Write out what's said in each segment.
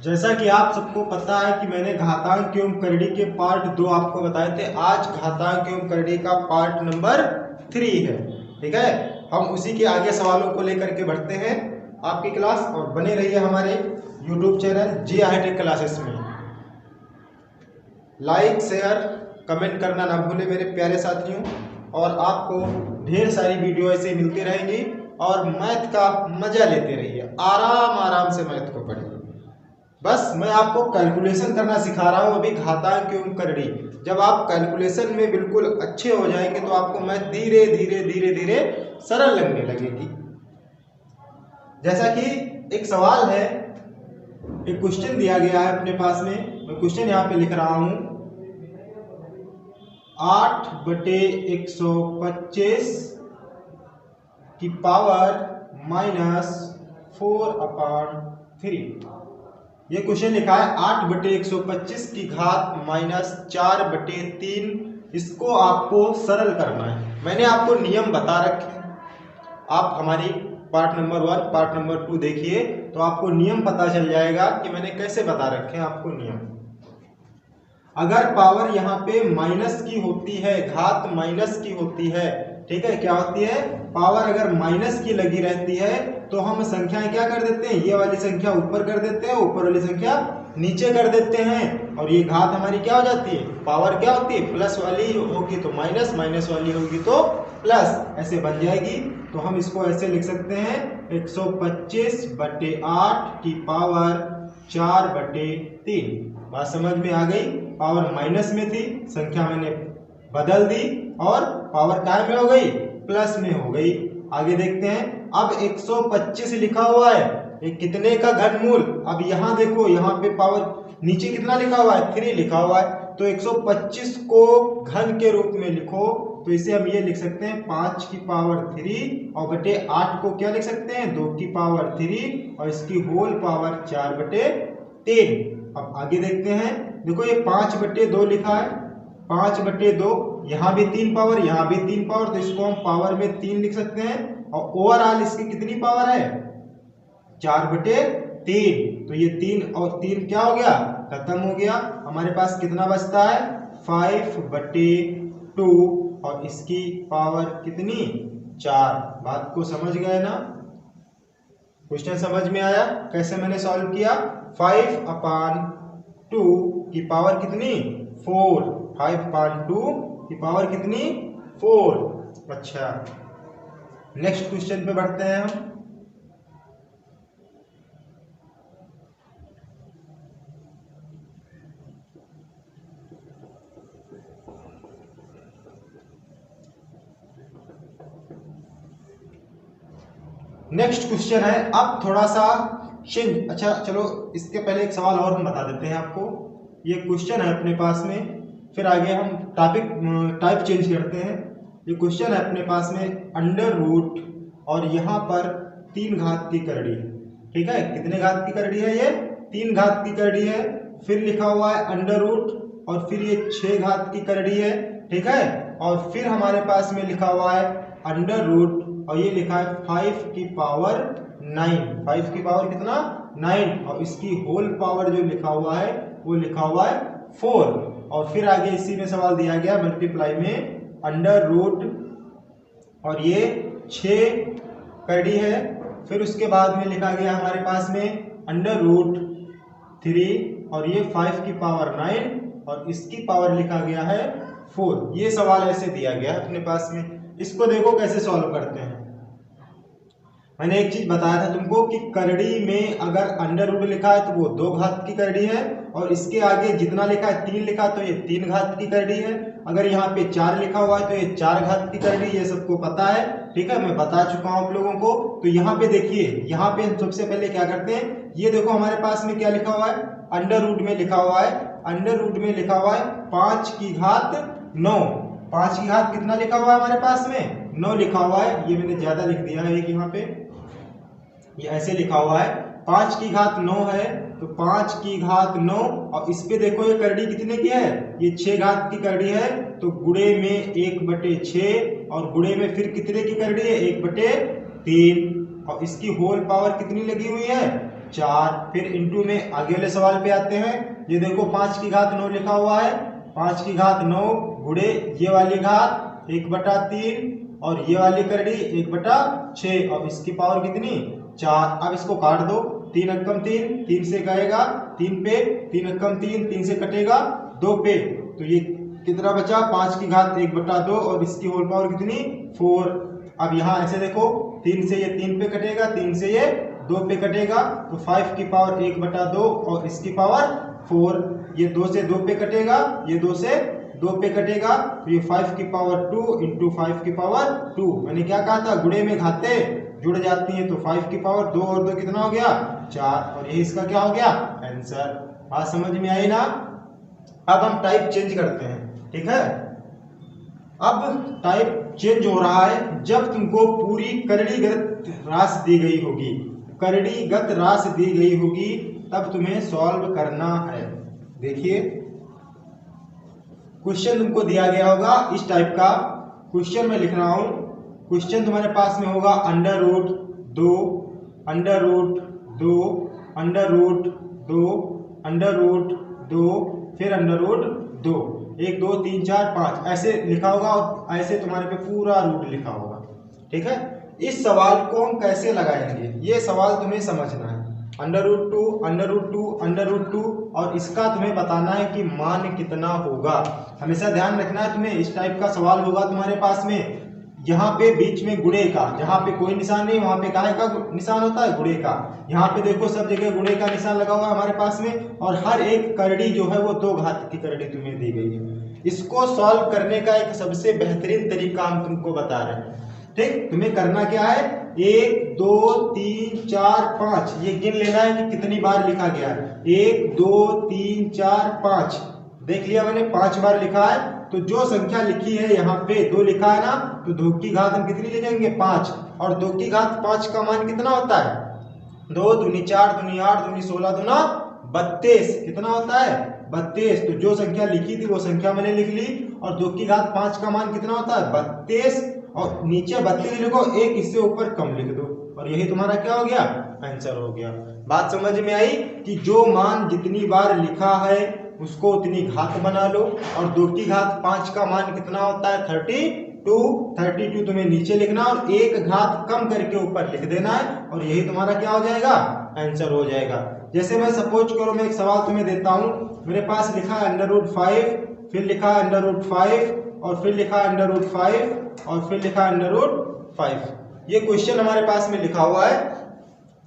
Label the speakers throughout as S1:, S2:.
S1: जैसा कि आप सबको पता है कि मैंने घातांक एवं करड़ी के पार्ट 2 आपको बताए थे। आज घातांक एवं करड़ी का पार्ट नंबर 3 है। ठीक है, हम उसी के आगे सवालों को लेकर के बढ़ते हैं आपकी क्लास, और बने रहिए हमारे YouTube चैनल जे हाईटेक क्लासेस में। लाइक शेयर कमेंट करना ना भूले मेरे प्यारे साथियों, और आपको ढेर सारी वीडियो ऐसे मिलती रहेंगी और मैथ का मजा लेते रहिए। आराम आराम से मैथ को पढ़िए। बस मैं आपको कैलकुलेशन करना सिखा रहा हूँ अभी, घातांक एवं करड़ी। जब आप कैलकुलेशन में बिल्कुल अच्छे हो जाएंगे तो आपको मैथ धीरे धीरे धीरे धीरे सरल लगने लगेगी। जैसा कि एक सवाल है, एक क्वेश्चन दिया गया है अपने पास में। मैं क्वेश्चन यहाँ पे लिख रहा हूँ, 8/125 की पावर -4/3। ये क्वेश्चन लिखा है 8/125 की घात -4/3। इसको आपको सरल करना है। मैंने आपको नियम बता रखे, आप हमारी पार्ट नंबर 1 पार्ट नंबर 2 देखिए तो आपको नियम पता चल जाएगा कि मैंने कैसे बता रखे हैं आपको नियम। अगर पावर यहाँ पे माइनस की होती है, घात माइनस की होती है, ठीक है, क्या होती है, पावर अगर माइनस की लगी रहती है तो हम संख्याएं क्या कर देते हैं, ये वाली संख्या ऊपर कर देते हैं, ऊपर वाली संख्या नीचे कर देते हैं, और ये घात हमारी क्या हो जाती है, पावर क्या होती है, प्लस वाली होगी तो माइनस, माइनस वाली होगी तो प्लस, ऐसे बन जाएगी। तो हम इसको ऐसे लिख सकते हैं, 125/8 की पावर 4/3। बात समझ में आ गई। पावर माइनस में थी, संख्या मैंने बदल दी और पावर काय में हो गई, प्लस में हो गई। आगे देखते हैं, अब 125 लिखा हुआ है, ये कितने का घनमूल। अब यहाँ देखो, यहाँ पे पावर नीचे कितना लिखा हुआ है, 3 लिखा हुआ है, तो 125 को घन के रूप में लिखो तो इसे हम ये लिख सकते हैं 5 की पावर 3 और बटे 8 को क्या लिख सकते हैं, 2 की पावर 3 और इसकी होल पावर 4/3। अब आगे देखते हैं, देखो ये 5/2 लिखा है, 5/2, यहाँ भी 3 पावर, यहाँ भी 3 पावर, तो इसको हम पावर में 3 लिख सकते हैं, और ओवरऑल इसकी कितनी पावर है, 4/3। तो ये 3 और 3 क्या हो गया, खत्म हो गया। हमारे पास कितना बचता है, 5/2, और इसकी पावर कितनी, 4। बात को समझ गए ना, क्वेश्चन समझ में आया कैसे मैंने सॉल्व किया। 5/2 की पावर कितनी, 4, 5/2 की पावर कितनी, 4। अच्छा, नेक्स्ट क्वेश्चन पे बढ़ते हैं हम। नेक्स्ट क्वेश्चन है, अब थोड़ा सा चेंज। अच्छा चलो, इसके पहले एक सवाल और हम बता देते हैं आपको। ये क्वेश्चन है अपने पास में, फिर आगे हम टाइप चेंज करते हैं। ये क्वेश्चन है अपने पास में, अंडर रूट और यहाँ पर 3 घात की करड़ी है। ठीक है, कितने घात की करड़ी है, ये 3 घात की करड़ी है। फिर लिखा हुआ है अंडर रूट, और फिर ये 6 घात की करड़ी है। ठीक है, और फिर हमारे पास में लिखा हुआ है अंडर रूट, और ये लिखा है 5 की पावर 9, 5 की पावर कितना, 9, और इसकी होल पावर जो लिखा हुआ है वो लिखा हुआ है 4। और फिर आगे इसी में सवाल दिया गया मल्टीप्लाई में अंडर रूट, और ये 6 करड़ी है। फिर उसके बाद में लिखा गया हमारे पास में अंडर रूट 3, और ये 5 की पावर 9, और इसकी पावर लिखा गया है 4। ये सवाल ऐसे दिया गया है अपने पास में। इसको देखो कैसे सॉल्व करते हैं। मैंने एक चीज बताया था तुमको कि करड़ी में अगर अंडर रूट लिखा है तो वो 2 घात की करड़ी है, और इसके आगे जितना लिखा है 3 लिखा तो ये 3 घात की करड़ी है। अगर यहाँ पे 4 लिखा हुआ है तो ये 4 घात की करड़ी, ये सबको पता है। ठीक है, मैं बता चुका हूँ आप लोगों को। तो यहाँ पे देखिए, यहाँ पे हम सबसे पहले क्या करते हैं, ये देखो हमारे पास में क्या लिखा हुआ है, अंडर रूट में लिखा हुआ है, अंडर रूट में लिखा हुआ है 5 की घात 9। 5 की घात कितना लिखा हुआ है हमारे पास में, 9 लिखा हुआ है। ये मैंने ज्यादा लिख दिया है, एक यहाँ पे ये ऐसे लिखा हुआ है, 5 की घात 9 है, तो 5 की घात 9, और इस पे देखो ये करड़ी कितने की है, ये 6 घात की करड़ी है, तो गुणे में 1/6, और गुणे में फिर कितने की करड़ी है, 1/3, और इसकी होल पावर कितनी लगी हुई है, 4। फिर इंटू में आगे वाले सवाल पे आते हैं। ये देखो 5 की घात 9 लिखा हुआ है, 5 की घात 9 गुणे ये वाली घात 1/3 और ये वाली करड़ी 1/6 और इसकी पावर कितनी 4। अब इसको काट दो, 3 एकम 3, 3 से गएगा 3 पे, 3 एकम 3, 3 से कटेगा 2 पे, तो ये कितना बचा 5 की घात 1/2 और इसकी होल पावर कितनी 4। अब यहाँ ऐसे देखो 3 से ये 3 पे कटेगा, 3 से ये 2 पे कटेगा, तो 5 की पावर 1/2 और इसकी पावर 4। ये 2 से 2 पे कटेगा, ये 2 से 2 पे कटेगा, तो ये 5 की पावर 2 इंटू 5 की पावर 2। मैंने क्या कहा था, गुणे में घातें जुड़ जाती हैं, तो 5 की पावर 2 और 2 कितना हो गया 4 और ये इसका क्या हो गया आंसर। बात समझ में आई ना। अब हम टाइप चेंज करते हैं, ठीक है। अब टाइप चेंज हो रहा है जब तुमको पूरी करड़ीगत राशि दी गई होगी, करड़ीगत राशि दी गई होगी, तब तुम्हें सॉल्व करना है। देखिए क्वेश्चन तुमको दिया गया होगा इस टाइप का क्वेश्चन मैं लिख रहा हूं। क्वेश्चन तुम्हारे पास में होगा under root 2, under root 2, under root 2, under root 2, फिर अंडर रूट 2, 1 2 3 4 5 ऐसे लिखा होगा और ऐसे तुम्हारे पे पूरा रूट लिखा होगा, ठीक है। इस सवाल को हम कैसे लगाएंगे, ये सवाल तुम्हें समझना है। Under root 2, under root 2, under root 2 और इसका तुम्हें बताना है कि मान कितना होगा। हमेशा ध्यान रखना है तुम्हें, इस टाइप का सवाल होगा तुम्हारे पास में, यहाँ पे बीच में गुणे का, जहाँ पे कोई निशान नहीं वहां पे काहे का निशान होता है गुणे का। यहाँ पे देखो सब जगह गुणे का निशान लगा हुआ है हमारे पास में, और हर एक करड़ी जो है वो 2 घात की करड़ी तुम्हें दी गई है। इसको सॉल्व करने का एक सबसे बेहतरीन तरीका हम तुमको बता रहे हैं, ठीक। तुम्हें करना क्या है, 1 2 3 4 5 ये गिन लेना है कि कितनी बार लिखा गया है। 1 2 3 4 5 देख लिया मैंने, 5 बार लिखा है। तो जो संख्या लिखी है यहाँ पे 2 लिखा है ना, तो 2 की घात हम कितनी लिखेंगे 5, और 2 की घात 5 का मान कितना होता है 2 दूनी 4 दूनी 8 दूनी 16 दूना 32, कितना होता है 32। तो जो संख्या लिखी थी वो संख्या मैंने लिख ली, और 2 की घात 5 का मान कितना होता है 32, और नीचे 32 लिखो, एक इससे ऊपर कम लिख दो, और यही तुम्हारा क्या हो गया आंसर हो गया। बात समझ में आई कि जो मान जितनी बार लिखा है उसको उतनी घात बना लो, और 2 की घात 5 का मान कितना होता है 32 तुम्हें नीचे लिखना और एक घात कम करके ऊपर लिख देना है, और यही तुम्हारा क्या हो जाएगा आंसर हो जाएगा। जैसे मैं सपोज करो मैं एक सवाल तुम्हें देता हूं, मेरे पास लिखा है अंडर रूट 5, फिर लिखा है अंडर रूट 5, और फिर लिखा है अंडर रूट 5, और फिर लिखा है अंडर रूट 5। ये क्वेश्चन हमारे पास में लिखा हुआ है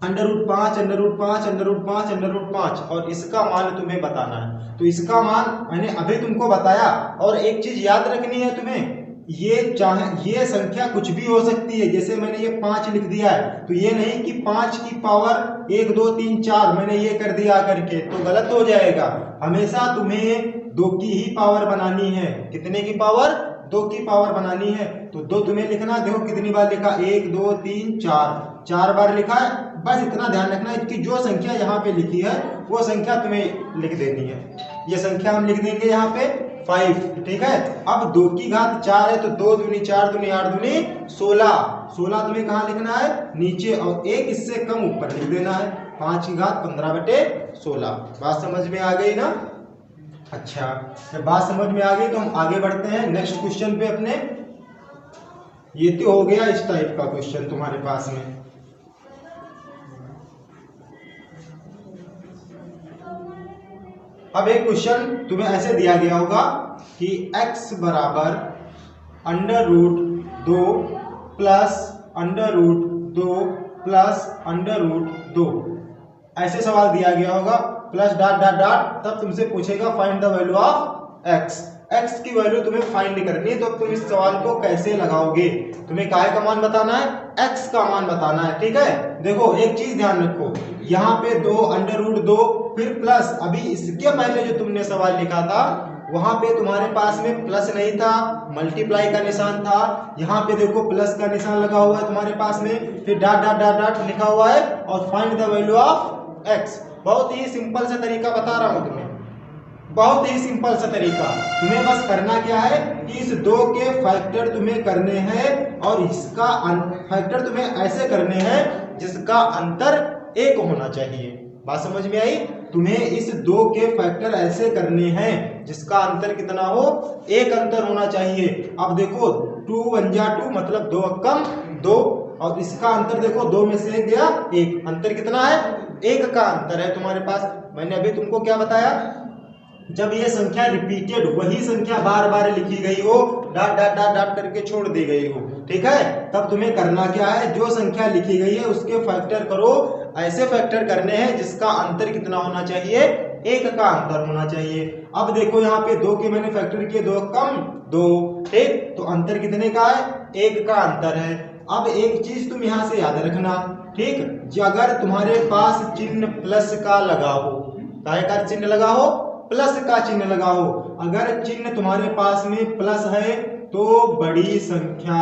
S1: under root 5, under root 5, under root 5, under root 5, और इसका मान तुम्हें बताना है। तो इसका मान मैंने अभी तुमको बताया, और एक चीज याद रखनी है तुम्हें, ये संख्या कुछ भी हो सकती है। जैसे मैंने ये 5 लिख दिया है, तो ये नहीं कि 5 की पावर 1 2 3 4 मैंने ये कर दिया करके, तो गलत हो जाएगा। हमेशा तुम्हें 2 की ही पावर बनानी है। कितने की पावर 2 की पावर बनानी है, तो 2 तुम्हें लिखना। देखो कितनी बार लिखा 1 2 3 4 बार लिखा है। बस इतना ध्यान रखना है कि जो संख्या यहाँ पे लिखी है वो संख्या तुम्हें लिख देनी है। ये संख्या हम लिख देंगे यहाँ पे 5, ठीक है। अब 2 की घात 4 है, तो 2 दूनी 4 दूनी 8 दूनी 16 तुम्हें कहाँ लिखना है नीचे, और एक इससे कम ऊपर लिख देना है। 5 की घात 15/16। बात समझ में आ गई ना। अच्छा, जब बात समझ में आ गई तो हम आगे बढ़ते हैं नेक्स्ट क्वेश्चन पे अपने। ये तो हो गया इस टाइप का क्वेश्चन तुम्हारे पास में। अब एक क्वेश्चन तुम्हें ऐसे दिया गया होगा कि x बराबर under root 2 plus under root 2 plus under root 2, ऐसे सवाल दिया गया होगा, प्लस डॉट डॉट डॉट। तब तुमसे पूछेगा find the value of x। x की वैल्यू तुम्हें फाइंड करनी है, तो तुम इस सवाल को कैसे लगाओगे। तुम्हें काय का मान बताना है, x का मान बताना है, ठीक है। देखो एक चीज ध्यान रखो, यहाँ पे 2 अंडर रूट 2 फिर प्लस, अभी इसके पहले जो तुमने सवाल लिखा था वहां पे तुम्हारे पास में प्लस नहीं था, मल्टीप्लाई का निशान था। यहाँ पे देखो प्लस का निशान लगा हुआ है तुम्हारे पास में, फिर डॉट डॉट डॉट डॉट लिखा हुआ है, और find the value of x। बहुत ही सिंपल सा तरीका बता रहा हूं तुम्हें, बहुत ही सिंपल सा तरीका। तुम्हें बस करना क्या है कि इस 2 के फैक्टर तुम्हें करने हैं, और इसका फैक्टर तुम्हें ऐसे करने हैं जिसका अंतर 1 होना चाहिए। बात समझ में आई? तुम्हें इस 2 के फैक्टर ऐसे करने हैं जिसका अंतर कितना हो, 1 अंतर होना चाहिए। अब देखो 2 1 जा 2 मतलब 2 कम 2, और इसका अंतर देखो 2 में से 1 गया 1, अंतर कितना है, 1 का अंतर है तुम्हारे पास। मैंने अभी तुमको क्या बताया, जब ये संख्या रिपीटेड, वही संख्या बार बार लिखी गई हो, डॉट डॉट डॉट डॉट करके छोड़ दी गई हो, ठीक है, तब तुम्हें करना क्या है, जो संख्या लिखी गई है उसके फैक्टर करो, ऐसे फैक्टर करने हैं जिसका अंतर कितना होना चाहिए, 1 का अंतर होना चाहिए। अब देखो यहाँ पे 2 के मैंने फैक्टर किए, 2 कम 2, ठीक, तो अंतर कितने का है, 1 का अंतर है। अब एक चीज तुम यहाँ से याद रखना, ठीक, अगर तुम्हारे पास चिन्ह प्लस का लगा हो, काय का चिन्ह लगा हो, प्लस का चिन्ह लगा हो, अगर चिन्ह तुम्हारे पास में प्लस है तो बड़ी संख्या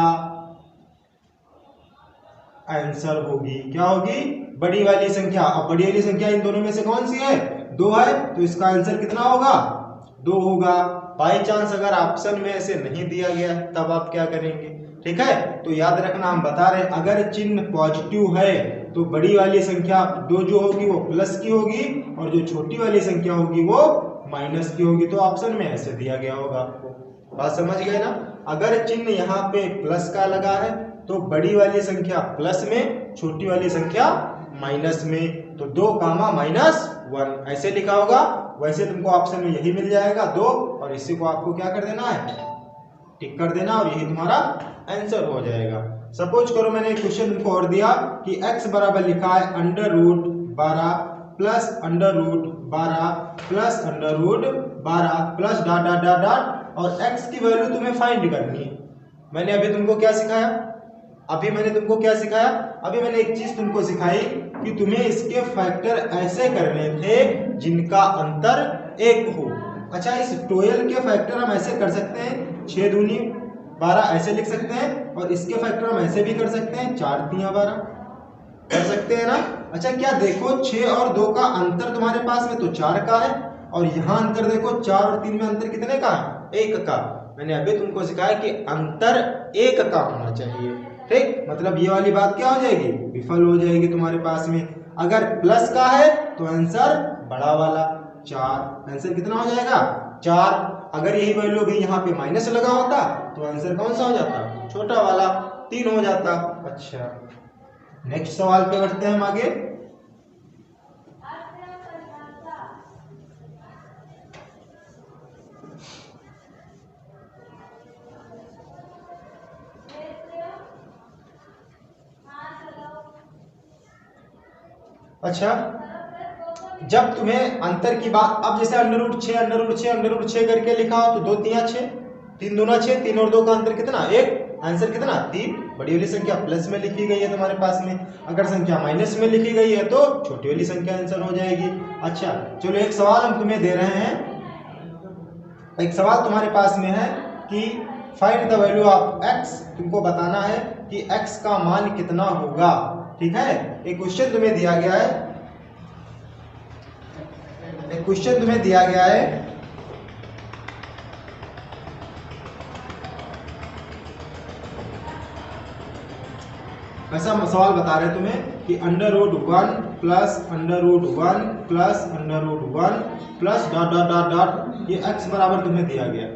S1: आंसर होगी, क्या होगी, बड़ी वाली संख्या। अब बड़ी वाली संख्या इन दोनों में से कौन सी है, 2 है, तो इसका आंसर कितना होगा, 2 होगा। बाई चांस अगर ऑप्शन में ऐसे नहीं दिया गया तब आप क्या करेंगे, ठीक है, तो याद रखना हम बता रहे हैं अगर चिन्ह पॉजिटिव है तो बड़ी वाली संख्या 2 जो होगी वो प्लस की होगी, और जो छोटी वाली संख्या होगी वो माइनस की होगी। तो ऑप्शन में ऐसे दिया गया होगा आपको, बात समझ गए ना। अगर चिन्ह यहाँ पे प्लस का लगा है तो बड़ी वाली संख्या प्लस में, छोटी वाली संख्या माइनस में, तो 2 कामा -1 ऐसे लिखा होगा। वैसे तुमको ऑप्शन में यही मिल जाएगा 2, और इसी को आपको क्या कर देना है, टिक कर देना, और यही तुम्हारा आंसर हो जाएगा। सपोज करो मैंने एक क्वेश्चन तुमको और दिया कि x बराबर लिखा है √12 plus √12 plus √12 plus dot dot dot dot, और x की वैल्यू तुम्हें फाइंड करनी है। मैंने अभी तुमको क्या सिखाया, अभी मैंने एक चीज तुमको सिखाई कि तुम्हें इसके फैक्टर ऐसे करने थे जिनका अंतर 1 हो। अच्छा, इस 12 के फैक्टर हम ऐसे कर सकते हैं, 6 दूनी 12 ऐसे लिख सकते हैं, और इसके फैक्टर हम ऐसे भी कर सकते हैं, 4 तिया 12 कर सकते हैं ना। अच्छा, क्या देखो 6 और 2 का अंतर तुम्हारे पास में तो 4 का है, और यहाँ अंतर देखो 4 और 3 में अंतर कितने का है, 1 का। मैंने अभी तुमको सिखाया कि अंतर 1 का होना चाहिए, ठीक, मतलब ये वाली बात क्या हो जाएगी, विफल हो जाएगी तुम्हारे पास में। अगर प्लस का है तो आंसर बड़ा वाला 4, आंसर कितना हो जाएगा, 4। अगर यही वैल्यू भी यहाँ पे माइनस लगा होता तो आंसर कौन सा हो जाता, छोटा वाला 3 हो जाता। अच्छा, नेक्स्ट सवाल पे बढ़ते हैं हम आगे। अच्छा, जब तुम्हें अंतर की बात, अब जैसे √6 करके लिखा हो तो 2 तिया 6, 3 दूना 6, 3 और 2 का अंतर कितना, 1, आंसर कितना 3। बड़ी वाली संख्या प्लस में लिखी गई है तुम्हारे पास में, अगर संख्या माइनस में लिखी गई है तो छोटी वाली संख्या आंसर हो जाएगी। अच्छा चलो, एक सवाल हम तुम्हें दे रहे हैं, एक सवाल तुम्हारे पास में है कि find the value of x, तुमको बताना है कि x का मान कितना होगा, ठीक है। एक क्वेश्चन तुम्हें दिया गया है, ऐसा सवाल बता रहे तुम्हें कि √1 plus √1 plus √1 plus dot dot dot dot, ये x बराबर तुम्हें दिया गया,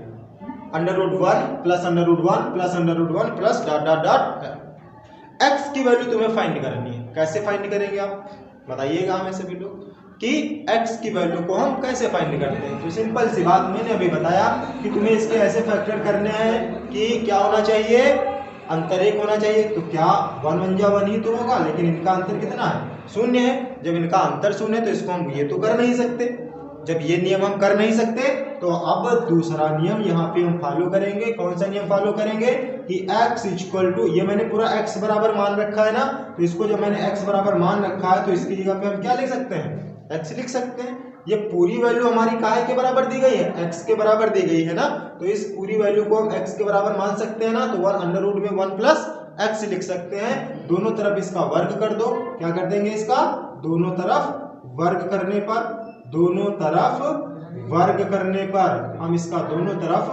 S1: √1 plus √1 plus √1 plus dot dot dot, x की वैल्यू तुम्हें फाइंड करनी है। कैसे फाइंड करेंगे आप बताइएगा हमें सभी लोग कि x की वैल्यू को हम कैसे फाइंड करते हैं। तो सिंपल सी बात मैंने अभी बताया कि तुम्हें इसके ऐसे फैक्टर करने हैं कि क्या होना चाहिए, अंतर 1 होना चाहिए। तो क्या 1 1 जा 1 ही तो होगा, लेकिन इनका अंतर कितना है, 0 है। जब इनका अंतर 0 है तो इसको हम ये तो कर नहीं सकते, जब ये नियम हम कर नहीं सकते तो अब दूसरा नियम यहाँ पे हम फॉलो करेंगे। कौन सा नियम फॉलो करेंगे कि x इक्वल टू, ये मैंने पूरा x बराबर मान रखा है ना, तो इसको जब मैंने x बराबर मान रखा है तो इसकी जगह पे हम क्या लिख सकते हैं, x लिख सकते हैं। ये पूरी वैल्यू हमारी काहे के बराबर दी गई है, x के बराबर दी गई है ना, तो इस पूरी वैल्यू को हम x के बराबर मान सकते हैं ना, तो 1 में 1 प्लस x लिख सकते हैं। दोनों तरफ इसका वर्ग कर दो, क्या कर देंगे इसका, दोनों तरफ वर्ग करने पर, दोनों तरफ वर्ग करने पर हम इसका दोनों तरफ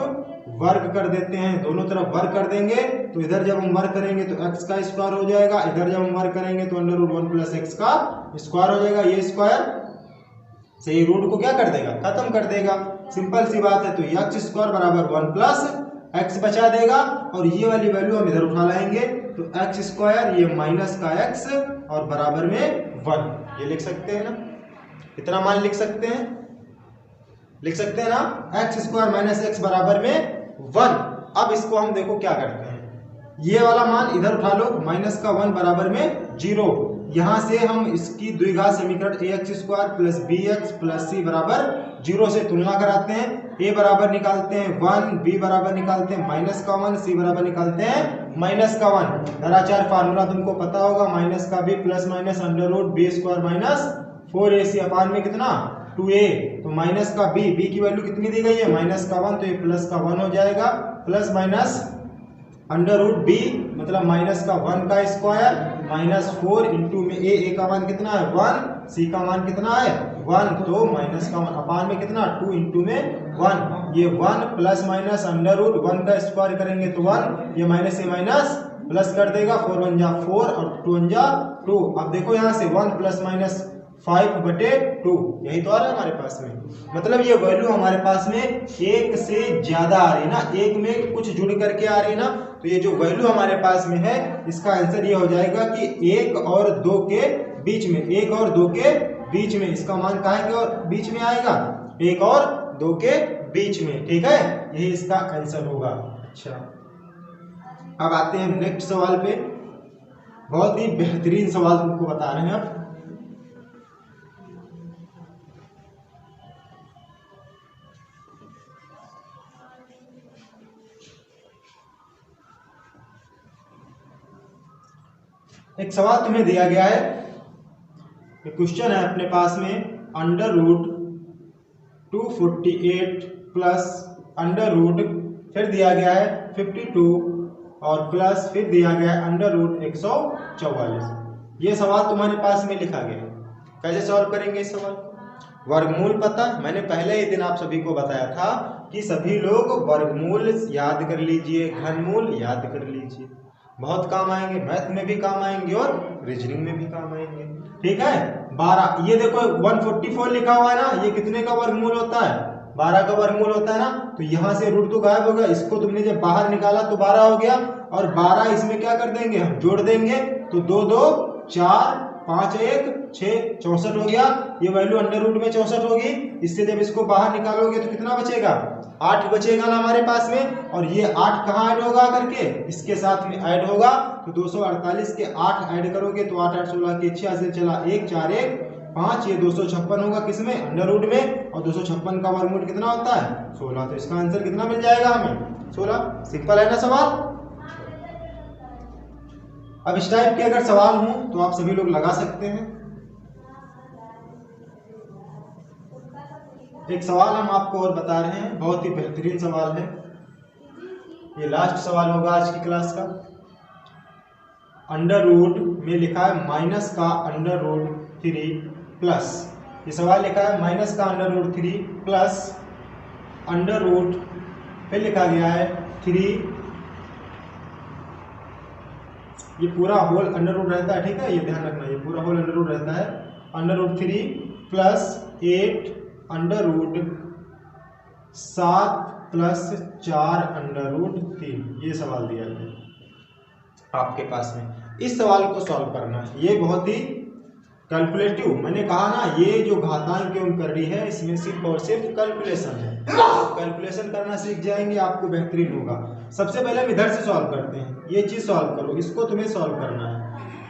S1: वर्ग कर देते हैं। दोनों तरफ वर्ग कर देंगे तो इधर जब हम वर्ग करेंगे तो x का स्क्वायर हो जाएगा, इधर जब हम वर्ग करेंगे तो √1 प्लस x का स्क्वायर हो जाएगा। ये स्क्वायर से ये रूट को क्या कर देगा, खत्म कर देगा। सिंपल सी बात है। तो एक्स स्क्वायर बराबर 1 प्लस एक्स बचा देगा और ये वाली वैल्यू हम इधर उठा लाएंगे तो एक्स स्क्वायर ये माइनस का एक्स और बराबर में 1, ये लिख सकते हैं ना, इतना मान लिख सकते हैं, लिख सकते हैं ना, एक्स स्क्वायर माइनस एक्स बराबर में 1। अब इसको हम देखो क्या करते हैं, ये वाला मान इधर उठा लो, माइनस का 1 बराबर में 0। यहां से हम इसकी द्विघात समीकरण A X square plus B X plus C बराबर 0 से तुलना कराते हैं। ए बराबर निकालते हैं 1, बी बराबर निकालते हैं माइनस का 1, सी बराबर निकालते हैं माइनस का 1। धराचार फार्मूला तुमको पता होगा, माइनस का b plus minus under root b square minus 4ac upon में कितना 2a। तो माइनस का बी की वैल्यू कितनी दी गई है, माइनस का 1, तो ये प्लस का 1 हो जाएगा, plus minus under root b मतलब माइनस का 1 का स्क्वायर माइनस 4 इंटू में ए का मान कितना है 1, सी का मान कितना है 1, तो माइनस का 1 अपान में कितना 2 इंटू में 1, ये 1 प्लस माइनस अंडर रूट 1 का स्क्वायर करेंगे तो 1, ये माइनस से माइनस प्लस कर देगा, 4 1 जा 4 और 2 1 जा 2। अब देखो यहाँ से 1 प्लस माइनस 5/2 यही तो आ रहा है हमारे पास में। मतलब ये वैल्यू हमारे पास में एक से ज्यादा आ रही है ना, एक में कुछ जुड़ करके आ रही है ना, तो ये जो वैल्यू हमारे पास में है इसका आंसर ये हो जाएगा कि 1 और 2 के बीच में, 1 और 2 के बीच में, इसका मान कहाँ के और बीच में आएगा, 1 और 2 के बीच में। ठीक है, यही इसका आंसर होगा। अच्छा, अब आते हैं नेक्स्ट सवाल पे। बहुत ही बेहतरीन सवाल तुमको बता रहे हैं अब। एक सवाल तुम्हें दिया गया है, एक क्वेश्चन है अपने पास में, under root 248 plus under root, फिर दिया गया है 52 और प्लस फिर दिया गया है अंडर रूट 144। ये सवाल तुम्हारे पास में लिखा गया है। कैसे सॉल्व करेंगे इस सवाल को? वर्गमूल पता, मैंने पहले ही दिन आप सभी को बताया था कि सभी लोग वर्गमूल याद कर लीजिए, घनमूल याद कर लीजिए, बहुत काम आएंगे, मैथ में भी काम आएंगे और रीजनिंग में भी काम आएंगे। ठीक है, 12, ये देखो 144 लिखा हुआ है ना, ये कितने का वर्गमूल होता है, 12 का वर्गमूल होता है ना। तो यहाँ से रूट तो गायब हो गया, इसको तुमने जब बाहर निकाला तो 12 हो गया, और 12 इसमें क्या कर देंगे हम, जोड़ देंगे, तो 2 2 4 5 1 6 64 हो गया। ये वैल्यू अंडर रूट में 64 होगी। इससे जब इसको बाहर निकालोगे तो कितना बचेगा, 8 बचेगा ना हमारे पास में, और ये 8 कहाँ ऐड होगा करके, इसके साथ में ऐड होगा। तो 248 के 8 ऐड करोगे तो 8 8 16 के 86 चला 1 4 1 5, ये 256 होगा किसमें, अंडर रूट में, और 256 का वर्गमूल कितना होता है 16। तो इसका आंसर कितना मिल जाएगा हमें 16। सिंपल है ना सवाल। अब इस टाइप के अगर सवाल हो तो आप सभी लोग लगा सकते हैं। एक सवाल हम आपको और बता रहे हैं, बहुत ही बेहतरीन सवाल है, ये लास्ट सवाल होगा आज की क्लास का। अंडर रूट में लिखा है माइनस का अंडर रूट 3 प्लस, ये सवाल लिखा है माइनस का under root 3 plus under root, फिर लिखा गया है 3, ये पूरा होल अंडर रूट रहता है। ठीक है, ये ध्यान रखना, ये पूरा होल अंडर रूट रहता है, under root 3 plus 8 under root 7 plus 4 under root 3, ये सवाल दिया गया आपके पास में। इस सवाल को सॉल्व करना है, ये बहुत ही कैलकुलेटिव, मैंने कहा ना ये जो घातांक एवं कर रही है इसमें सिर्फ और सिर्फ कैलकुलेशन है। कैलकुलेशन करना सीख जाएंगे आपको बेहतरीन होगा। सबसे पहले हम इधर से सॉल्व करते हैं, ये चीज सॉल्व करो, इसको तुम्हें सॉल्व करना है।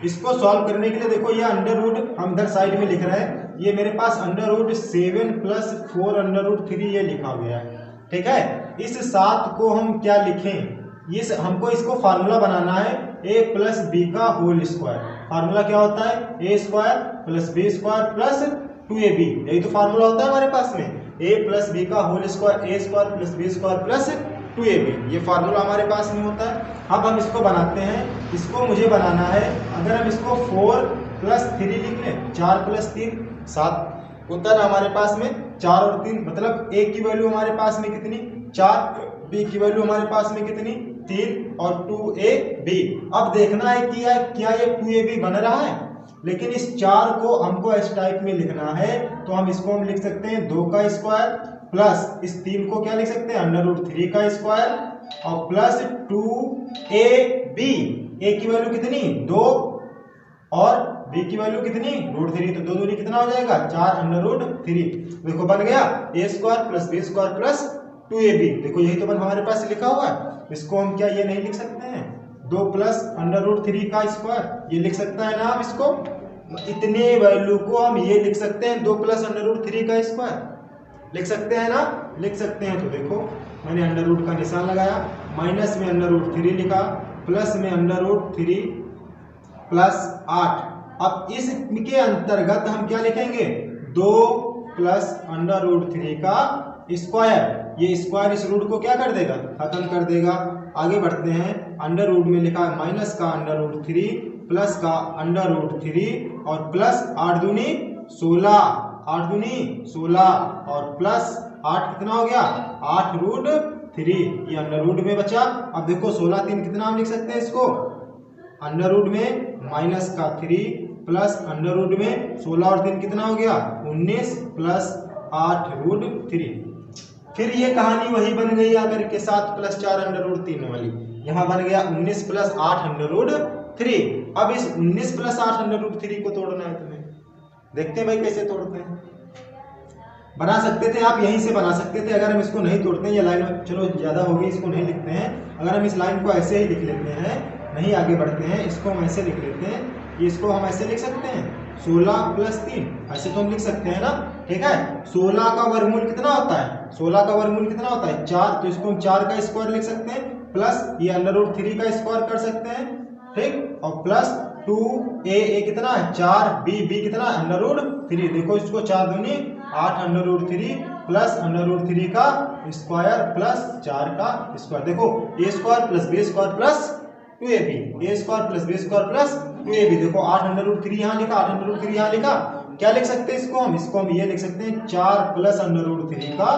S1: इसको सॉल्व करने के लिए देखो ये अंडर रूट हम इधर साइड में लिख रहे हैं, ये मेरे पास under root 7 plus 4 under root 3 ये लिखा गया है। ठीक है, इस 7 को हम क्या लिखें, ये हमको इसको फार्मूला बनाना है a प्लस बी का होल स्क्वायर। फार्मूला क्या होता है, a square plus b square plus 2ab, यही तो फार्मूला होता है हमारे पास में, a प्लस बी का whole square, a square plus b square plus 2ab, ये फार्मूला हमारे पास में होता है। अब हम इसको बनाते हैं, इसको मुझे बनाना है, अगर हम इसको 4 प्लस 3 लिख लें, 4 प्लस 3 7 होता है ना हमारे पास में, 4 और 3 मतलब a की वैल्यू हमारे पास में कितनी 4, b की वैल्यू हमारे पास में कितनी 3 और 2ab। अब देखना है कि क्या ये 2ab बन रहा है, लेकिन इस 4 को हमको इस टाइप में लिखना है तो हम इसको हम लिख सकते हैं 2 का स्क्वायर प्लस इस 3 को क्या लिख सकते हैं √3 का स्क्वायर और प्लस 2ab। a की वैल्यू कितनी 2 और b की वैल्यू कितनी √3, तो 2 दूनी कितना हो जाएगा 4√3। देखो बन गया a² plus b² plus 2ab। देखो यही तो बन हमारे पास लिखा हुआ है। इसको हम क्या ये नहीं लिख सकते हैं 2 प्लस √3 का स्क्वायर, ये लिख सकता है ना हम इसको। इतने वैल्यू को हम ये लिख सकते हैं 2 प्लस √3 का स्क्वायर लिख सकते हैं ना, लिख सकते हैं। तो देखो मैंने अंडर रूट का निशान लगाया, माइनस में √3 लिखा, प्लस में √3 प्लस 8। अब इसके अंतर्गत हम क्या लिखेंगे 2 प्लस √3 का स्क्वायर। ये स्क्वायर इस रूट को क्या कर देगा खत्म कर देगा। आगे बढ़ते हैं, अंडर रूट में लिखा है माइनस का √3 प्लस का √3 और प्लस 8 दूनी 16, 8 दूनी 16 और प्लस 8 कितना हो गया 8√3। ये अंडर रूट में बचा। अब देखो 16 3 कितना हम लिख सकते हैं इसको अंडर रूट में माइनस का 3 प्लस अंडर रूट में 16 और 3 कितना हो गया 19 प्लस 8√3। फिर ये कहानी वही बन गई आकर के 7 प्लस 4 √3 वाली। यहाँ बन गया 19 प्लस 8√3। अब इस 19 प्लस 8√3 को तोड़ना है तुम्हें। देखते हैं भाई कैसे तोड़ते हैं। बना सकते थे आप यहीं से बना सकते थे अगर हम इसको नहीं तोड़ते हैं। ये लाइन चलो ज्यादा होगी, इसको नहीं लिखते हैं। अगर हम इस लाइन को ऐसे ही लिख लेते हैं, नहीं आगे बढ़ते हैं, इसको हम ऐसे लिख लेते हैं। इसको हम ऐसे लिख सकते हैं 16 प्लस 3, ऐसे तो हम लिख सकते हैं ना। ठीक है, 16 का वर्गमूल कितना होता है 16 का वर्गमूल कितना होता है 4, तो इसको हम 4 का स्क्वायर लिख सकते हैं प्लस ये √3 का स्क्वायर कर सकते हैं। ठीक, और प्लस 2a कितना है 4, b कितना √3। देखो इसको 4 दूनी 8 √3 प्लस √3 का स्क्वायर प्लस 4 का स्क्वायर। देखो a² plus b² plus 2ab, a² plus b² plus 2ab। देखो 8 √3 यहाँ लिखा, 8 √3 यहाँ लिखा। क्या लिख सकते हैं इसको हम ये लिख सकते हैं 4 प्लस √3 का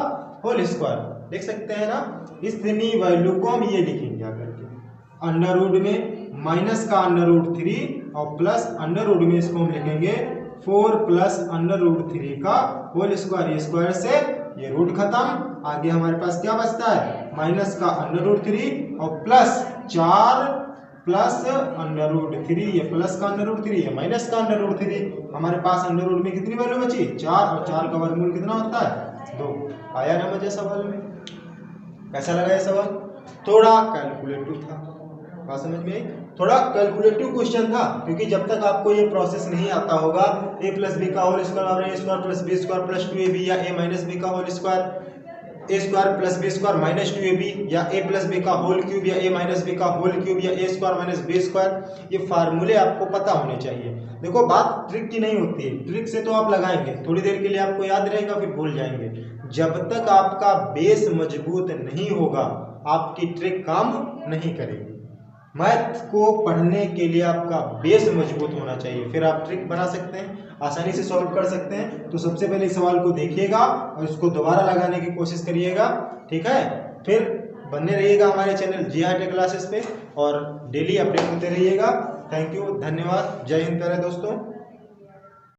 S1: होल स्क्वायर लिख सकते हैं ना। इतनी वैल्यू को हम ये लिखेंगे आकर के अंडर रूट में माइनस का √3 और प्लस अंडर रूट में इसको हम लिखेंगे 4 प्लस √3 का होल स्क्वायर। ये स्क्वायर से ये रूट खत्म। आगे हमारे पास क्या बचता है माइनस का √3 और प्लस 4 प्लस √3, ये प्लस का √3 ये माइनस का √3। हमारे पास अंडर रूट में कितनी वैल्यू बची 4 और 4 का वर्गमूल कितना होता है 2। आया ना मजा सवाल में। कैसा लगा ये सवाल? थोड़ा कैलकुलेटिव था, बात समझ में आई? थोड़ा कैलकुलेटिव क्वेश्चन था क्योंकि जब तक आपको ये प्रोसेस नहीं आता होगा a प्लस बी का होल स्क्वायर और a² plus b² plus 2ab या a माइनस बी का whole square a² plus b² minus 2ab या a प्लस बी का होल क्यूब या a माइनस बी का होल क्यूब या a² माइनस b², ये फार्मूले आपको पता होने चाहिए। देखो बात ट्रिक की नहीं होती है, ट्रिक से तो आप लगाएंगे थोड़ी देर के लिए आपको याद रहेगा फिर भूल जाएंगे। जब तक आपका बेस मजबूत नहीं होगा आपकी ट्रिक काम नहीं करेगी। मैथ को पढ़ने के लिए आपका बेस मजबूत होना चाहिए, फिर आप ट्रिक बना सकते हैं, आसानी से सॉल्व कर सकते हैं। तो सबसे पहले इस सवाल को देखिएगा और इसको दोबारा लगाने की कोशिश करिएगा। ठीक है, फिर बने रहिएगा हमारे चैनल GRT क्लासेस पे और डेली अपडेट होते रहिएगा। थैंक यू, धन्यवाद, जय हिंद प्यारे दोस्तों।